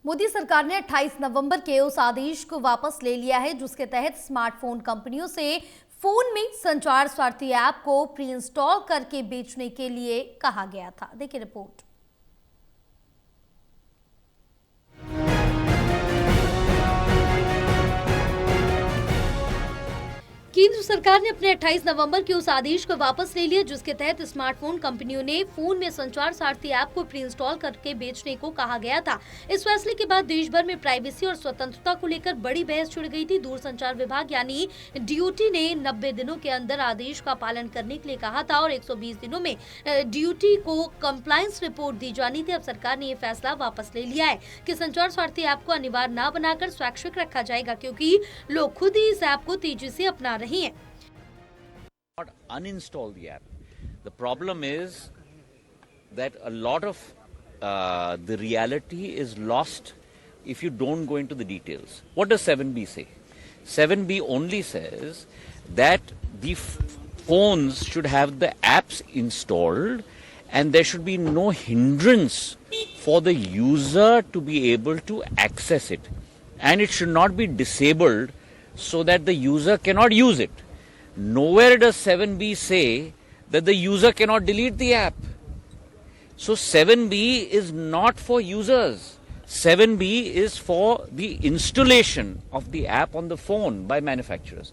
मोदी सरकार ने 28 नवंबर के उस आदेश को वापस ले लिया है जिसके तहत स्मार्टफोन कंपनियों से फोन में संचार स्वार्थी ऐप को प्री इंस्टॉल करके बेचने के लिए कहा गया था। देखिए रिपोर्ट। केंद्र सरकार ने अपने 28 नवंबर के उस आदेश को वापस ले लिया जिसके तहत स्मार्टफोन कंपनियों ने फोन में संचार सारथी ऐप को प्री इंस्टॉल करके बेचने को कहा गया था। इस फैसले के बाद देश भर में प्राइवेसी और स्वतंत्रता को लेकर बड़ी बहस छिड़ गई थी। दूरसंचार विभाग यानी डीओटी ने 90 दिनों के अंदर आदेश का पालन करने के लिए कहा था और 120 दिनों में डीओटी को कंप्लायंस रिपोर्ट दी जानी थी। अब सरकार ने यह फैसला वापस ले लिया है कि संचार सारथी ऐप को अनिवार्य न बनाकर स्वैच्छिक रखा जाएगा क्योंकि लोग खुद ही इस ऐप को तेजी से अपना रहे हैं। Not uninstall the app. The problem is that a lot of the reality is lost if you don't go into the details. What does 7B say? 7B only says that the phones should have the apps installed and there should be no hindrance for the user to be able to access it. And it should not be disabled so that the user cannot use it. Nowhere does 7B say that the user cannot delete the app. So 7B is not for users. 7B is for the installation of the app on the phone by manufacturers.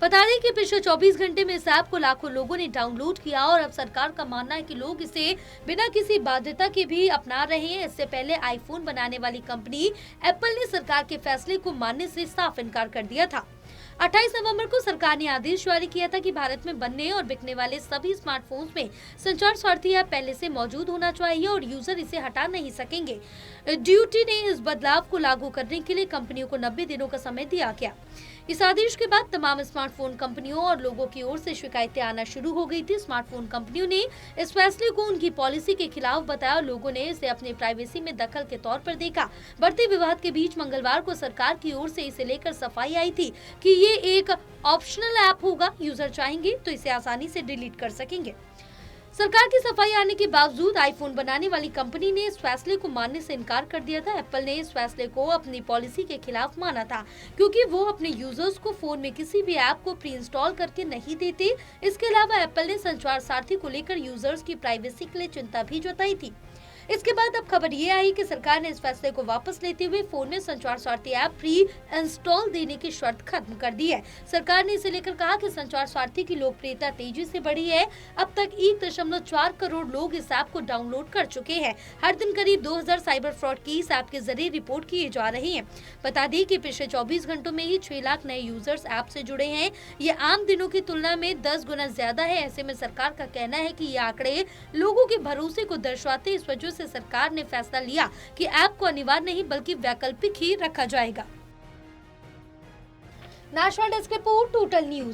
बता दें कि पिछले 24 घंटे में इस app को लाखों लोगों ने डाउनलोड किया और अब सरकार का मानना है कि लोग इसे बिना किसी बाध्यता के भी अपना रहे हैं। इससे पहले आईफोन बनाने वाली कंपनी एप्पल ने सरकार के फैसले को मानने से साफ इनकार कर दिया था। 28 नवंबर को सरकार ने आदेश जारी किया था कि भारत में बनने और बिकने वाले सभी स्मार्टफोन्स में संचार सारथी ऐप पहले से मौजूद होना चाहिए और यूजर इसे हटा नहीं सकेंगे। डीओटी ने इस बदलाव को लागू करने के लिए कंपनियों को 90 दिनों का समय दिया गया। इस आदेश के बाद तमाम स्मार्टफोन कंपनियों और लोगों की ओर से शिकायतें आना शुरू हो गई थी। स्मार्टफोन कंपनियों ने इस फैसले को उनकी पॉलिसी के खिलाफ बताया और लोगों ने इसे अपनी प्राइवेसी में दखल के तौर पर देखा। बढ़ते विवाद के बीच मंगलवार को सरकार की ओर से इसे लेकर सफाई आई थी कि ये एक ऑप्शनल ऐप होगा, यूजर चाहेंगे तो इसे आसानी से डिलीट कर सकेंगे। सरकार की सफाई आने के बावजूद आईफोन बनाने वाली कंपनी ने इस फैसले को मानने से इनकार कर दिया था। एप्पल ने इस फैसले को अपनी पॉलिसी के खिलाफ माना था क्योंकि वो अपने यूजर्स को फोन में किसी भी ऐप को प्री इंस्टॉल करके नहीं देते। इसके अलावा एप्पल ने संचार सारथी को लेकर यूजर्स की प्राइवेसी के लिए चिंता भी जताई थी। इसके बाद अब खबर ये आई कि सरकार ने इस फैसले को वापस लेते हुए फोन में संचार सारथी ऐप प्री इंस्टॉल देने की शर्त खत्म कर दी है। सरकार ने इसे लेकर कहा कि संचार सारथी की लोकप्रियता तेजी से बढ़ी है। अब तक 1.4 करोड़ लोग इस ऐप को डाउनलोड कर चुके हैं। हर दिन करीब 2000 साइबर फ्रॉड केस ऐप के जरिए रिपोर्ट किए जा रहे हैं। बता दें कि पिछले 24 घंटों में ही 6 लाख नए यूजर्स ऐप से जुड़े हैं। ये आम दिनों की तुलना में 10 गुना ज्यादा है। ऐसे में सरकार का कहना है कि ये आंकड़े लोगों के भरोसे को दर्शाते। इस वजह से सरकार ने फैसला लिया कि ऐप को अनिवार्य नहीं बल्कि वैकल्पिक ही रखा जाएगा। National desk report, total news.